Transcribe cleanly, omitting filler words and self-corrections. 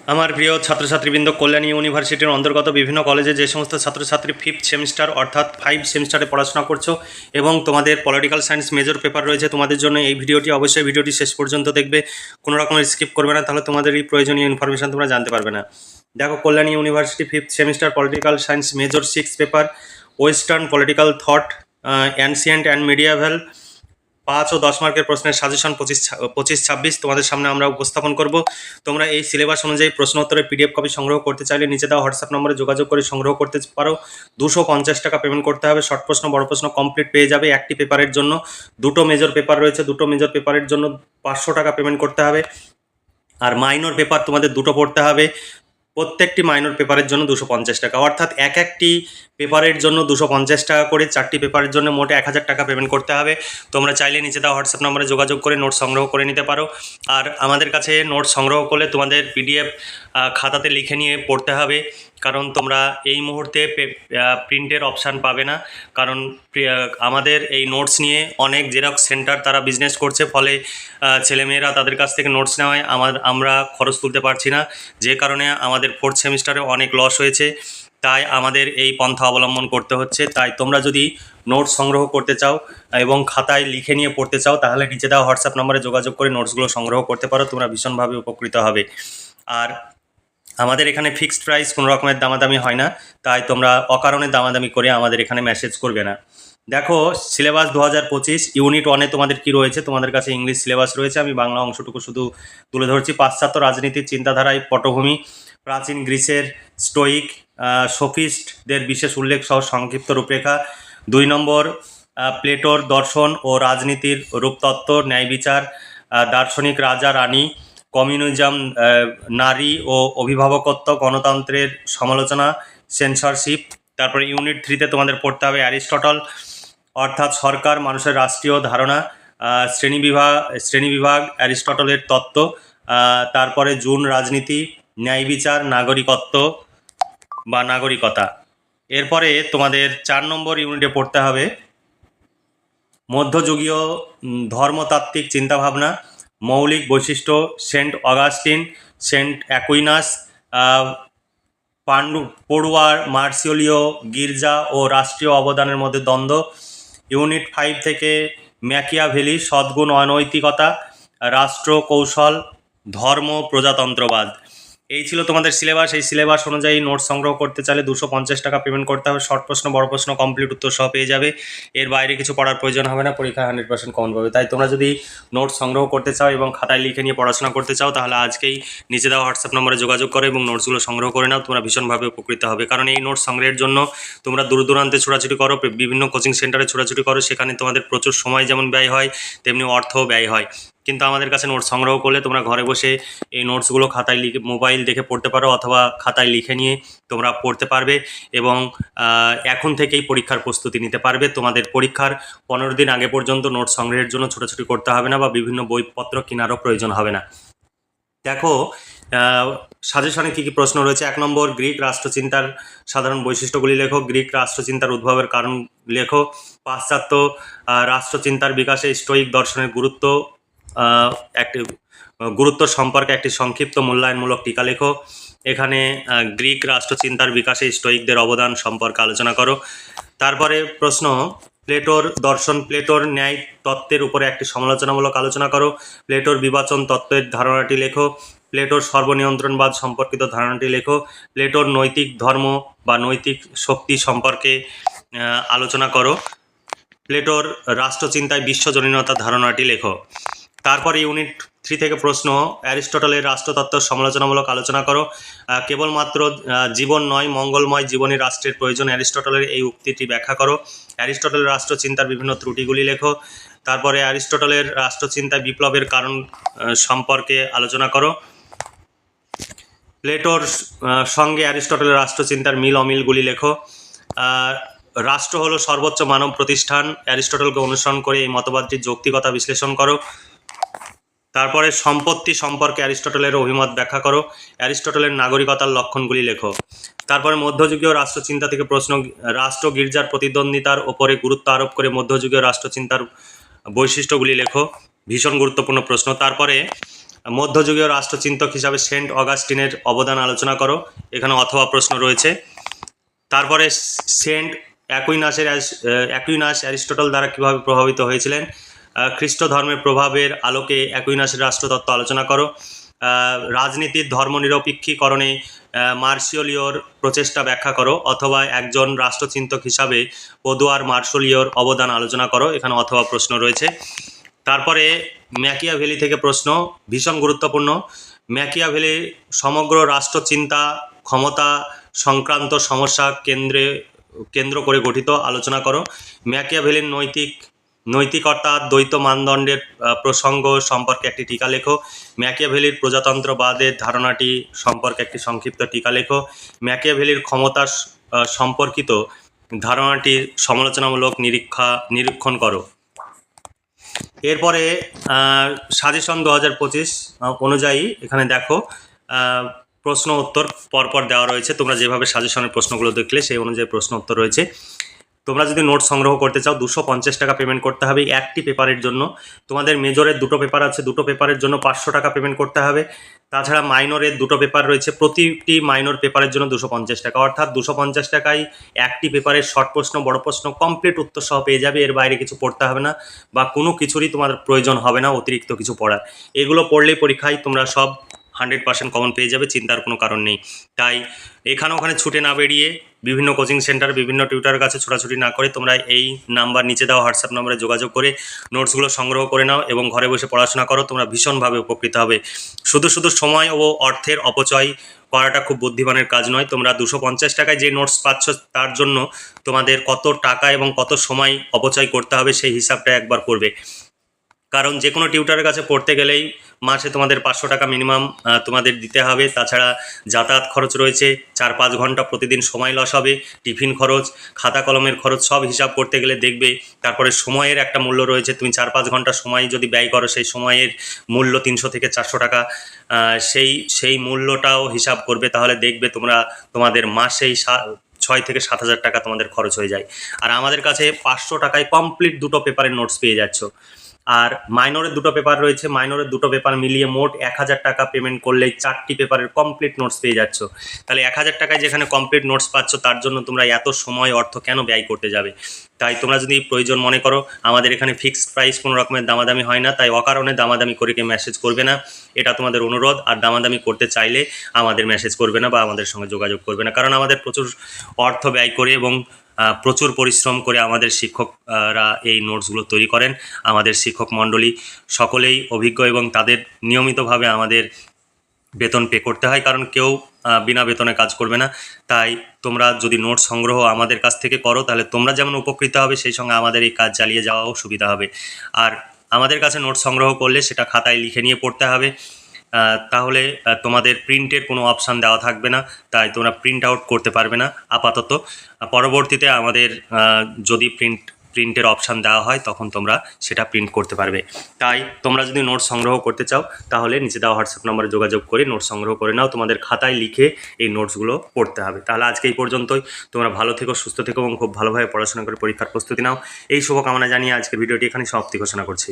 আমার প্রিয় ছাত্রছাত্রীবৃন্দ, কল্যাণী ইউনিভার্সিটির অন্তর্গত বিভিন্ন কলেজে যে সমস্ত ছাত্রছাত্রী 5th সেমিস্টার অর্থাৎ 5 সেমিস্টারে পড়াশোনা করছো এবং তোমাদের পলিটিক্যাল সায়েন্স মেজর পেপার রয়েছে, তোমাদের জন্য এই ভিডিওটি অবশ্যই ভিডিওটি শেষ পর্যন্ত দেখবে, কোনো রকমের স্কিপ করবে না, তাহলে তোমাদের এই প্রয়োজনীয় ইনফরমেশন তোমরা জানতে পারবে না। দেখো, Kalyani university 5th semester political science major 6 paper western political thought, ancient and medieval, 5 ও 10 মার্কের প্রশ্নের সাজেশন 25-26 তোমাদের সামনে আমরা উপস্থাপন করব। তোমরা এই সিলেবাস অনুযায়ী প্রশ্ন উত্তরের পিডিএফ কপি সংগ্রহ করতে চাইলে নিচে দেওয়া হোয়াটসঅ্যাপ নম্বরে যোগাযোগ করে সংগ্রহ করতে পারো। 250 টাকা পেমেন্ট করতে হবে। শর্ট প্রশ্ন বড় প্রশ্ন কমপ্লিট পেয়ে যাবে একটি পেপারের জন্য। দুটো মেজর পেপার রয়েছে, দুটো মেজর পেপারের জন্য 500 টাকা পেমেন্ট করতে হবে। আর মাইনর পেপার তোমাদের দুটো পড়তে হবে, প্রত্যেকটি মাইনর পেপারের জন্য 250 টাকা, অর্থাৎ একটি পেপারের জন্য 250 টাকা করে, 4টি পেপারের জন্য মোটে 1000 টাকা পেমেন্ট করতে হবে। তোমরা চাইলে নিচে দেওয়া হোয়াটসঅ্যাপ নম্বরে যোগাযোগ করে নোট সংগ্রহ করে নিতে পারো। আর আমাদের কাছে নোট সংগ্রহ করলে তোমাদের পিডিএফ খাতাতে লিখে নিয়ে পড়তে হবে, কারণ তোমরা এই মুহূর্তে প্রিন্টের অপশান পাবে না, কারণ আমাদের এই নোটস নিয়ে অনেক জেরক্স সেন্টার তারা বিজনেস করছে, ফলে ছেলেমেয়েরা তাদের কাছ থেকে নোটস নেওয়ায় আমরা খরচ তুলতে পারছি না, যে কারণে আমাদের 4th সেমিস্টারে অনেক লস হয়েছে, তাই আমাদের এই পন্থা অবলম্বন করতে হচ্ছে। তাই তোমরা যদি নোটস সংগ্রহ করতে চাও এবং খাতায় লিখে নিয়ে পড়তে চাও, তাহলে নিচে দেওয়া হোয়াটসঅ্যাপ নম্বরে যোগাযোগ করে নোটসগুলো সংগ্রহ করতে পারো, তোমরা ভীষণভাবে উপকৃত হবে। আর আমাদের এখানে ফিক্সড প্রাইস, কোনো রকমের দামাদামি হয় না, তাই তোমরা অকারণে দামাদামি করে আমাদের এখানে মেসেজ করবে না। দেখো, সিলেবাস 2025 ইউনিট 1-এ তোমাদের কি রয়েছে, তোমাদের কাছে ইংলিশ সিলেবাস রয়েছে, আমি বাংলা অংশটুকু শুধু তুলে ধরছি। পাশ্চাত্য রাজনীতির চিন্তাধারায় পটভূমি, প্রাচীন গ্রিসের স্টোইক সোফিস্টদের বিশেষ উল্লেখ সহ সংক্ষিপ্ত রূপরেখা। 2 নম্বর, প্লেটোর দর্শন ও রাজনীতির রূপতত্ত্ব, ন্যায় বিচার, দার্শনিক রাজা রানী, কমিউনিজম, নারী ও অভিভাবকত্ব, গণতন্ত্রের সমালোচনা, সেন্সরশিপ। তারপরে ইউনিট 3-তে তোমাদের পড়তে হবে অ্যারিস্টটল, অর্থাৎ সরকার, মানুষের রাষ্ট্রীয় ধারণা, শ্রেণীবিভাগ, অ্যারিস্টটলের তত্ত্ব। তারপরে জুন রাজনীতি, ন্যায় বিচার, নাগরিকত্ব বা নাগরিকতা। এরপরে তোমাদের 4 নম্বর ইউনিটে পড়তে হবে মধ্যযুগীয় ধর্মতাত্ত্বিক চিন্তাভাবনা, মৌলিক বৈশিষ্ট্য, সেন্ট অগাস্টিন, সেন্ট অ্যাকুইনাস, পড়ুয়ার, মার্সিওলীয়, গির্জা ও রাষ্ট্রীয় অবদানের মধ্যে দ্বন্দ্ব। ইউনিট 5 থেকে ম্যাকিয়াভেলি, সদ্গুণ অনৈতিকতা, রাষ্ট্র কৌশল, ধর্ম, প্রজাতন্ত্রবাদ। এই ছিল তোমাদের সিলেবাস। এই সিলেবাস অনুযায়ী নোট সংগ্রহ করতে চাইলে 250 টাকা পেমেন্ট করতে হবে। শর্ট প্রশ্ন বড় প্রশ্ন কমপ্লিট উত্তর সহ পেয়ে যাবে, এর বাইরে কিছু পড়ার প্রয়োজন হবে না, পরীক্ষায় 100% কমন পাবে। তাই তোমরা যদি নোট সংগ্রহ করতে চাও এবং খাতায় লিখে নিয়ে পড়াশোনা করতে চাও, তাহলে আজকেই নিচে দেওয়া হোয়াটসঅ্যাপ নম্বরে যোগাযোগ করো এবং নোটসগুলো সংগ্রহ করে নাও, তোমরা ভীষণভাবে উপকৃত হবে। কারণ এই নোট সংগ্রহের জন্য তোমরা দূর দূরান্তে ছোটাছুটি করো, বিভিন্ন কোচিং সেন্টারে ছোটাছুটি করো, সেখানে তোমাদের প্রচুর সময় যেমন ব্যয় হয়, তেমনি অর্থও ব্যয় হয়। কিন্তু আমাদের কাছে নোটস সংগ্রহ করলে তোমরা ঘরে বসে এই নোটসগুলো খাতায় লিখে, মোবাইল দেখে পড়তে পারো, অথবা খাতায় লিখে নিয়ে তোমরা পড়তে পারবে এবং এখন থেকেই পরীক্ষার প্রস্তুতি নিতে পারবে। তোমাদের পরীক্ষার 15 দিন আগে পর্যন্ত নোটস সংগ্রহের জন্য ছোটাছুটি করতে হবে না বা বিভিন্ন বইপত্র কেনারও প্রয়োজন হবে না। দেখো, সাজেশনে কী কী প্রশ্ন রয়েছে। 1 নম্বর, গ্রিক রাষ্ট্রচিন্তার সাধারণ বৈশিষ্ট্যগুলি লেখো। গ্রিক রাষ্ট্রচিন্তার উদ্ভবের কারণ লেখো। পাশ্চাত্য রাষ্ট্রচিন্তার বিকাশে স্টোইক দর্শনের গুরুত্ব সম্পর্কে একটি সংক্ষিপ্ত মূল্যায়নমূলক টিকা লেখো। এখানে গ্রিক রাষ্ট্রচিন্তার বিকাশে স্টোইকদের অবদান সম্পর্কে আলোচনা করো। তারপরে প্রশ্ন, প্লেটোর দর্শন, প্লেটোর ন্যায় তত্ত্বের উপরে একটি সমালোচনামূলক আলোচনা করো। প্লেটোর বিভাজন তত্ত্বের ধারণাটি লেখো। প্লেটোর সর্বনিয়ন্ত্রণবাদ সম্পর্কিত ধারণাটি লেখো। প্লেটোর নৈতিক ধর্ম বা নৈতিক শক্তি সম্পর্কে আলোচনা করো। প্লেটোর রাষ্ট্রচিন্তায় বিশ্বজনীনতার ধারণাটি লেখো। তারপরে ইউনিট 3 থেকে প্রশ্ন, অ্যারিস্টটলের রাষ্ট্রতত্ত্ব সমালোচনামূলক আলোচনা করো। কেবলমাত্র জীবন নয়, মঙ্গলময় জীবনী রাষ্ট্রের প্রয়োজন, অ্যারিস্টটলের এই উক্তিটি ব্যাখ্যা করো। অ্যারিস্টটলের রাষ্ট্রচিন্তার বিভিন্ন ত্রুটিগুলি লেখো। তারপরে অ্যারিস্টটলের রাষ্ট্রচিন্তায় বিপ্লবের কারণ সম্পর্কে আলোচনা করো। প্লেটোর সঙ্গে অ্যারিস্টটলের রাষ্ট্রচিন্তার মিল অমিলগুলি লেখো। রাষ্ট্র হলো সর্বোচ্চ মানব প্রতিষ্ঠান, অ্যারিস্টটলকে অনুসরণ করে এই মতবাদটির যৌক্তিকতা বিশ্লেষণ করো। তারপরে সম্পত্তি সম্পর্কে অ্যারিস্টটলের অভিমত ব্যাখ্যা করো। অ্যারিস্টটলের নাগরিকতার লক্ষণগুলি লেখো। তারপরে মধ্যযুগীয় রাষ্ট্রচিন্তা থেকে প্রশ্ন, রাষ্ট্র গির্জার প্রতিদ্বন্দ্বিতার ওপরে গুরুত্ব আরোপ করে মধ্যযুগীয় রাষ্ট্রচিন্তার বৈশিষ্ট্যগুলি লেখো। ভীষণ গুরুত্বপূর্ণ প্রশ্ন। তারপরে মধ্যযুগীয় রাষ্ট্রচিন্তক হিসাবে সেন্ট অগাস্টিনের অবদান আলোচনা করো, এখানে অথবা প্রশ্ন রয়েছে। তারপরে সেন্ট অ্যাকুইনাস অ্যারিস্টটল দ্বারা কীভাবে প্রভাবিত হয়েছিলেন, খ্রিস্ট ধর্মের প্রভাবের আলোকে অ্যাকুইনাসের রাষ্ট্রতত্ত্ব আলোচনা করো। রাজনীতির ধর্মনিরপেক্ষীকরণে মার্সিওলিওর প্রচেষ্টা ব্যাখ্যা করো, অথবা একজন রাষ্ট্রচিন্তক হিসাবে পদুয়ার মার্সোলিওর অবদান আলোচনা করো, এখানে অথবা প্রশ্ন রয়েছে। তারপরে ম্যাকিয়াভেলি থেকে প্রশ্ন ভীষণ গুরুত্বপূর্ণ। ম্যাকিয়াভেলি সমগ্র রাষ্ট্রচিন্তা ক্ষমতা সংক্রান্ত সমস্যা কেন্দ্র করে গঠিত, আলোচনা করো। ম্যাকিয়াভেলির নৈতিকতা দ্বৈত মানদণ্ডের প্রসঙ্গ সম্পর্কে একটি টিকা লেখো। ম্যাকিয়াভেলির প্রজাতন্ত্রবাদের ধারণাটি সম্পর্কে একটি সংক্ষিপ্ত টিকা লেখো। ম্যাকিয়াভেলির ক্ষমতা সম্পর্কিত ধারণাটির সমালোচনামূলক নিরীক্ষণ করো। এরপরে সাজেশন 2025 অনুযায়ী এখানে দেখো প্রশ্ন উত্তর পরপর দেওয়া রয়েছে। তোমরা যেভাবে সাজেশনের প্রশ্নগুলো দেখলে সেই অনুযায়ী প্রশ্ন উত্তর রয়েছে। তোমরা যদি নোট সংগ্রহ করতে চাও 250 টাকা পেমেন্ট করতে হবে একটি পেপারের জন্য। তোমাদের মেজরের 2টো পেপার আছে, 2টো পেপারের জন্য 500 টাকা পেমেন্ট করতে হবে। তাছাড়া মাইনরের 2টো পেপার রয়েছে, প্রতিটি মাইনর পেপারের জন্য 250 টাকা, অর্থাৎ 250 টাকায় একটি পেপারের শর্ট প্রশ্ন বড় প্রশ্ন কমপ্লিট উত্তর সহ পেয়ে যাবে। এর বাইরে কিছু পড়তে হবে না বা কোনো কিছুরই তোমার প্রয়োজন হবে না অতিরিক্ত কিছু পড়ার। এগুলো পড়লেই পরীক্ষায় তোমরা সব 100% কমন পেয়ে যাবে, চিন্তার কোনো কারণ নেই। তাই এখানে ওখানে ছুটে না বেরিয়ে বিভিন্ন কোচিং সেন্টার বিভিন্ন টিউটারের কাছে ছোটাছুটি না করে তোমরা এই নাম্বার নিচে দেওয়া হোয়াটসঅ্যাপ নম্বরে যোগাযোগ করে নোটসগুলো সংগ্রহ করে নাও এবং ঘরে বসে পড়াশোনা করো। তোমরা ভীষণভাবে উপকৃত হবে। শুধু সময় ও অর্থের অপচয় করাটা খুব বুদ্ধিমানের কাজ নয়। তোমরা 250 টাকায় যে নোটস পাচ্ছ তার জন্য তোমাদের কত টাকা এবং কত সময় অপচয় করতে হবে সেই হিসাবটা একবার করবে। কারণ যে কোনো টিউটারের কাছে পড়তে গেলেই মাসে তোমাদের 500 টাকা মিনিমাম তোমাদের দিতে হবে। তাছাড়া যাতায়াত খরচ রয়েছে, 4-5 ঘন্টা প্রতিদিন সময় লস হবে, টিফিন খরচ, খাতা কলমের খরচ সব হিসাব করতে গেলে দেখবে। তারপরে সময়ের একটা মূল্য রয়েছে, তুমি 4-5 ঘন্টা সময় যদি ব্যয় করো সেই সময়ের মূল্য 300 থেকে 400 টাকা, সেই মূল্যটাও হিসাব করবে। তাহলে দেখবে তোমাদের মাসেই 6 থেকে 7 হাজার টাকা তোমাদের খরচ হয়ে যায়। আর আমাদের কাছে 500 টাকায় কমপ্লিট 2টো পেপারের নোটস পেয়ে যাচ্ছ। আর মাইনরের 2টো পেপার রয়েছে, মাইনরের 2টো পেপার মিলিয়ে মোট 1000 টাকা পেমেন্ট করলেই 4টি পেপারের কমপ্লিট নোটস পেয়ে যাচ্ছ। তাহলে 1000 টাকায় যেখানে কমপ্লিট নোটস পাচ্ছ তার জন্য তোমরা এত সময় অর্থ কেন ব্যয় করতে যাবে। তাই তোমরা যদি প্রয়োজন মনে করো, আমাদের এখানে ফিক্সড প্রাইস কোনো রকমের দামাদামি হয় না, তাই অকারণে দামাদামি করে কেউ মেসেজ করবে না, এটা তোমাদের অনুরোধ। আর দামাদামি করতে চাইলে আমাদের মেসেজ করবে না বা আমাদের সঙ্গে যোগাযোগ করবে না, কারণ আমাদের প্রচুর অর্থ ব্যয় করে এবং প্রচুর পরিশ্রম করে আমাদের শিক্ষকরা এই নোটসগুলো তৈরি করেন। আমাদের শিক্ষক মণ্ডলী সকলেই অভিজ্ঞ এবং তাদের নিয়মিতভাবে আমাদের বেতন পে করতে হয়, কারণ কেউ বিনা বেতনে কাজ করবে না। তাই তোমরা যদি নোট সংগ্রহ আমাদের কাছ থেকে করো তাহলে তোমরা যেমন উপকৃত হবে, সেই সঙ্গে আমাদের এই কাজ চালিয়ে যাওয়াও সুবিধা হবে। আর আমাদের কাছে নোট সংগ্রহ করলে সেটা খাতায় লিখে নিয়ে পড়তে হবে, তাহলে তোমাদের প্রিন্টের কোনো অপশান দেওয়া থাকবে না, তাই তোমরা প্রিন্ট আউট করতে পারবে না আপাতত। পরবর্তীতে আমাদের যদি প্রিন্টের অপশান দেওয়া হয় তখন তোমরা সেটা প্রিন্ট করতে পারবে। তাই তোমরা যদি নোট সংগ্রহ করতে চাও তাহলে নিচে দেওয়া হোয়াটসঅ্যাপ নম্বরে যোগাযোগ করে নোট সংগ্রহ করে নাও। তোমাদের খাতায় লিখে এই নোটসগুলো পড়তে হবে। তাহলে আজকে এই পর্যন্তই। তোমরা ভালো থেকো, সুস্থ থেকো এবং খুব ভালোভাবে পড়াশোনা করে পরীক্ষার প্রস্তুতি নাও। এই শুভকামনা জানিয়ে আজকে ভিডিওটি এখানে সমাপ্তি ঘোষণা করছি।